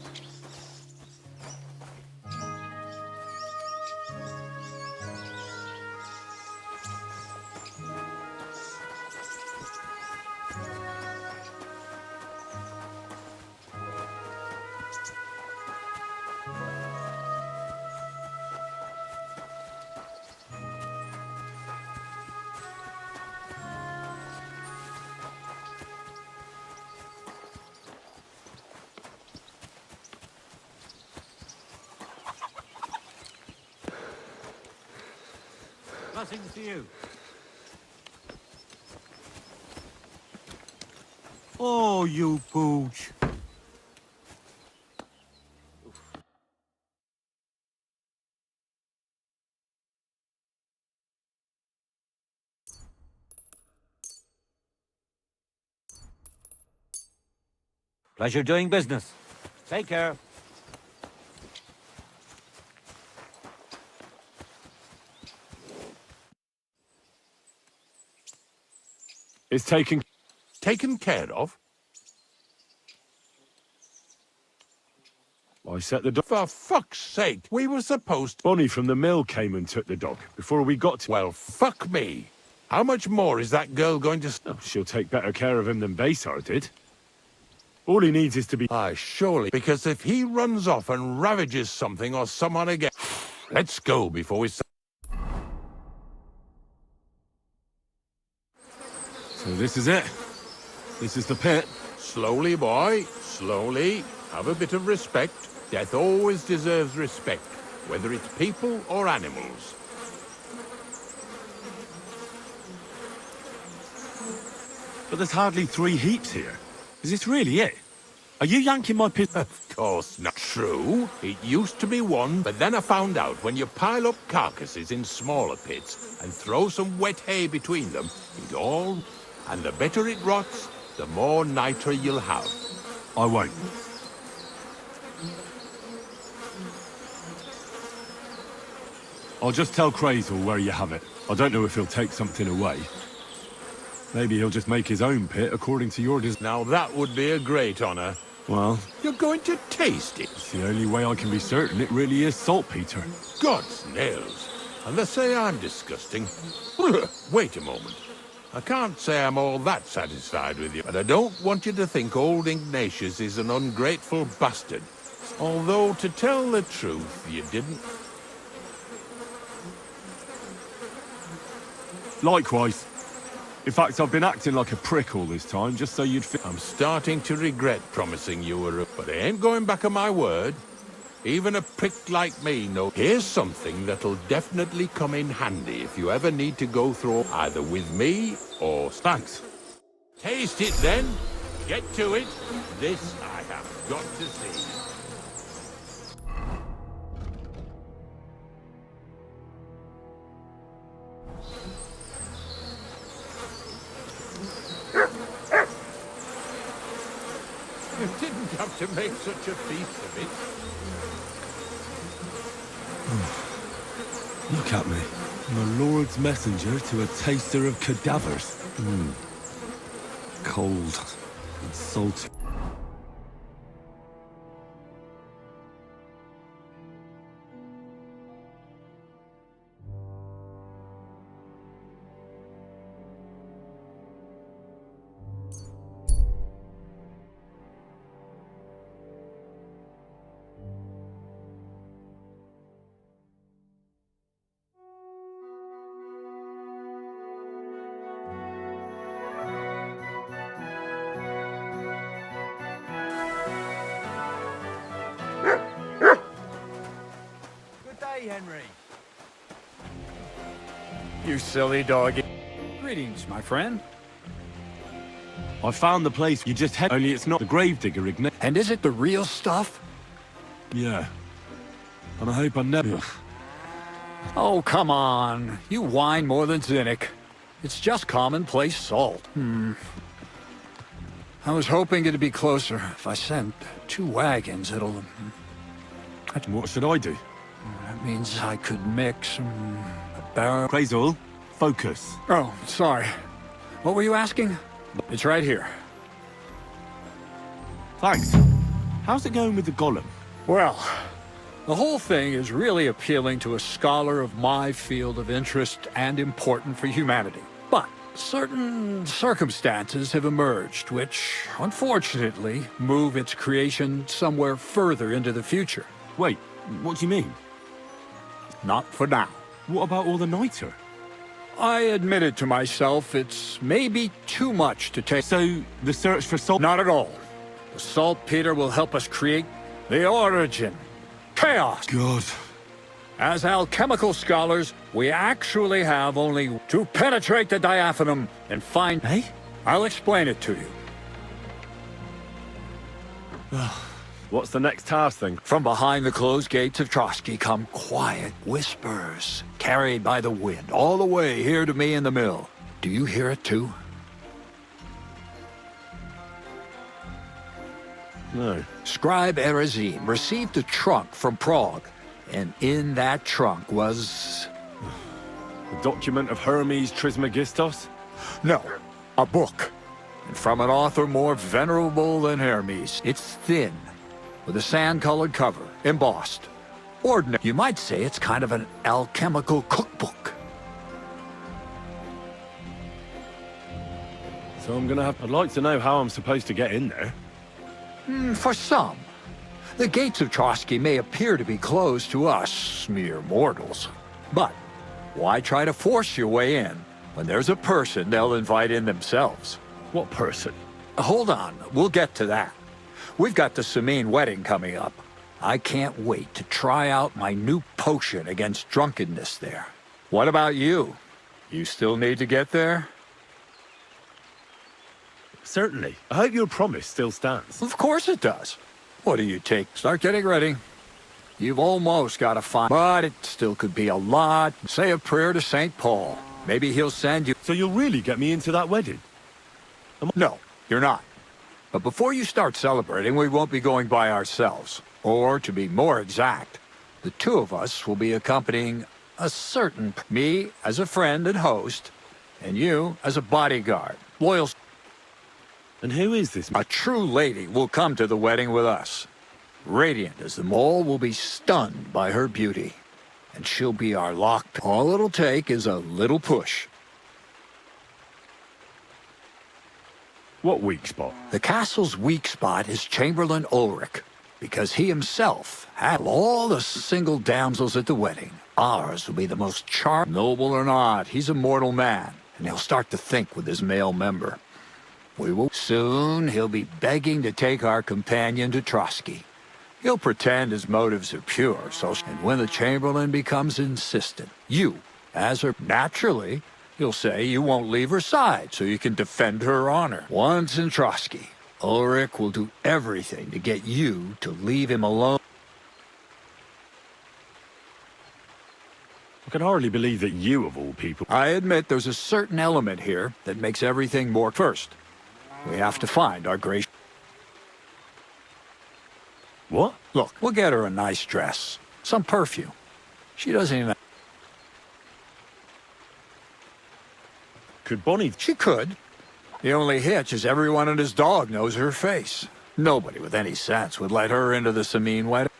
Blessings to you. Oh, you pooch. Pleasure doing business. Take care. It's taken... Taken care of? I set the dog... For fuck's sake, we were supposed... Bonnie from the mill came and took the dog before we got to... Well, fuck me. How much more is that girl going to... Oh, she'll take better care of him than Baysar did. All he needs is to be... Aye, surely. Because if he runs off and ravages something or someone again... Let's go before we... So this is it. This is the pit. Slowly, boy. Slowly. Have a bit of respect. Death always deserves respect, whether it's people or animals. But there's hardly 3 heaps here. Is this really it? Are you yanking my pit? Of course not. True. It used to be one, but then I found out when you pile up carcasses in smaller pits and throw some wet hay between them, it all... And the better it rots, the more nitra you'll have. I won't. I'll just tell Crazel where you have it. I don't know if he'll take something away. Maybe he'll just make his own pit according to your design. Now that would be a great honor. Well, You're going to taste it. it's the only way I can be certain it really is saltpeter. God's nails. And they say I'm disgusting. Wait a moment. I can't say I'm all that satisfied with you, but I don't want you to think old Ignatius is an ungrateful bastard. Although, to tell the truth, you didn't. Likewise. In fact, I've been acting like a prick all this time, just so you'd feel... I'm starting to regret promising you but I ain't going back on my word. Even a prick like me knows. Here's something that'll definitely come in handy if you ever need to go through either with me or... Thanks. Taste it then. Get to it. This I have got to see. You didn't have to make such a feast of it. Look at me. I'm a Lord's messenger to a taster of cadavers. Cold and salty. Henry. You silly doggy. Greetings, my friend. I found the place you just had, only it's not the gravedigger, Ignat. And is it the real stuff? Yeah. And I hope I never... Oh, come on. You whine more than Zinnik. It's just commonplace salt. I was hoping it'd be closer. If I sent 2 wagons, it'll... What should I do? That means I could mix a barrel... Crazol, focus. Oh, sorry. What were you asking? It's right here. Thanks. How's it going with the golem? Well, the whole thing is really appealing to a scholar of my field of interest and important for humanity. But certain circumstances have emerged which, unfortunately, move its creation somewhere further into the future. Wait, what do you mean? Not for now. What about all the niter? I admitted to myself it's maybe too much to take. So, the search for salt... Not at all. The saltpeter will help us create the origin. Chaos. God. As alchemical scholars, we actually have only to penetrate the diaphanum and find... Eh? I'll explain it to you. What's the next task then? From behind the closed gates of Trotsky come quiet whispers, carried by the wind, all the way here to me in the mill. Do you hear it too? No. Scribe Erezim received a trunk from Prague, and in that trunk was... The document of Hermes Trismegistos? No, a book. And from an author more venerable than Hermes. It's thin, with a sand-colored cover, embossed. Ordinary. You might say it's kind of an alchemical cookbook. So I'm gonna have... I'd like to know how I'm supposed to get in there. For some, the gates of Trotsky may appear to be closed to us, mere mortals. But why try to force your way in when there's a person they'll invite in themselves? What person? Hold on, we'll get to that. We've got the Samine wedding coming up. I can't wait to try out my new potion against drunkenness there. What about you? You still need to get there? Certainly. I hope your promise still stands. Of course it does. What do you take? Start getting ready. You've almost got to find... But it still could be a lot. Say a prayer to St. Paul. Maybe he'll send you... So you'll really get me into that wedding? No, you're not. But before you start celebrating, we won't be going by ourselves. Or, to be more exact, the 2 of us will be accompanying a certain... Me as a friend and host, and you as a bodyguard. Loyal... And who is this? A true lady will come to the wedding with us. Radiant as the mole will be stunned by her beauty. And she'll be our lock. All it'll take is a little push. What weak spot? The castle's weak spot is Chamberlain Ulrich, because he himself had all the single damsels at the wedding. Ours will be the most charming, noble or not. He's a mortal man, and he'll start to think with his male member. Soon he'll be begging to take our companion to Trotsky. He'll pretend his motives are pure, and when the Chamberlain becomes insistent, you, as her, naturally, you'll say you won't leave her side so you can defend her honor. Once in Trotsky, Ulrich will do everything to get you to leave him alone. I can hardly believe that you, of all people... I admit there's a certain element here that makes everything more... First, we have to find our gracious... What? Look, we'll get her a nice dress, some perfume. She doesn't even... Could Bonnie... She could. The only hitch is everyone and his dog knows her face. Nobody with any sense would let her into the Samin wedding.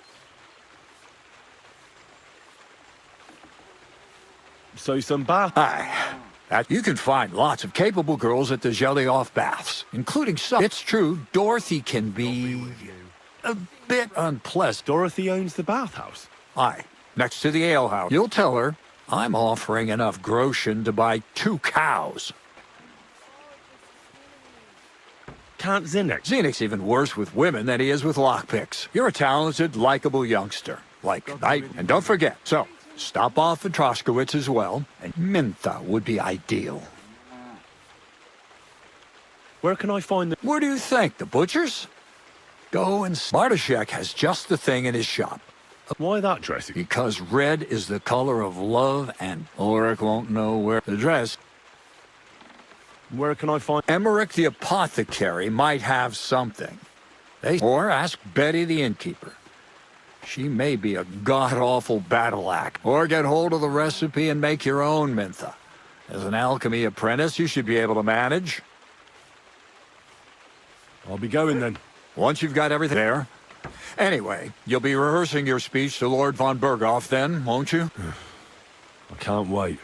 So some bath... Aye. You can find lots of capable girls at the Jelly-Off baths, including some... It's true, Dorothy can be... a bit unpleasant. Dorothy owns the bathhouse? Aye, next to the alehouse. You'll tell her I'm offering enough groschen to buy 2 cows. Can't Zinnik? Zenek's even worse with women than he is with lockpicks. You're a talented, likable youngster. And don't forget, so, stop off at Troskowitz as well, and Mintha would be ideal. Where can I find the... Where do you think, the butcher's? Go and... Bartoszek has just the thing in his shop. Why that dressing? Because red is the color of love, and Ulrich won't know where the dress... Where can I find... Emmerich the apothecary might have something. Or ask Betty the innkeeper. She may be a god-awful battle act. Or get hold of the recipe and make your own Mintha. As an alchemy apprentice, you should be able to manage. I'll be going then. Once you've got everything there. Anyway, you'll be rehearsing your speech to Lord von Berghoff then, won't you? I can't wait.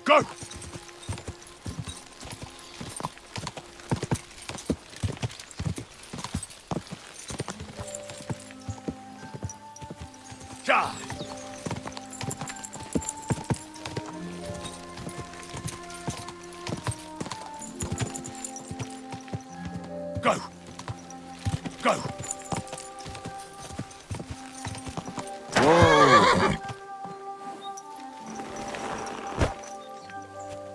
Go! Go! Go!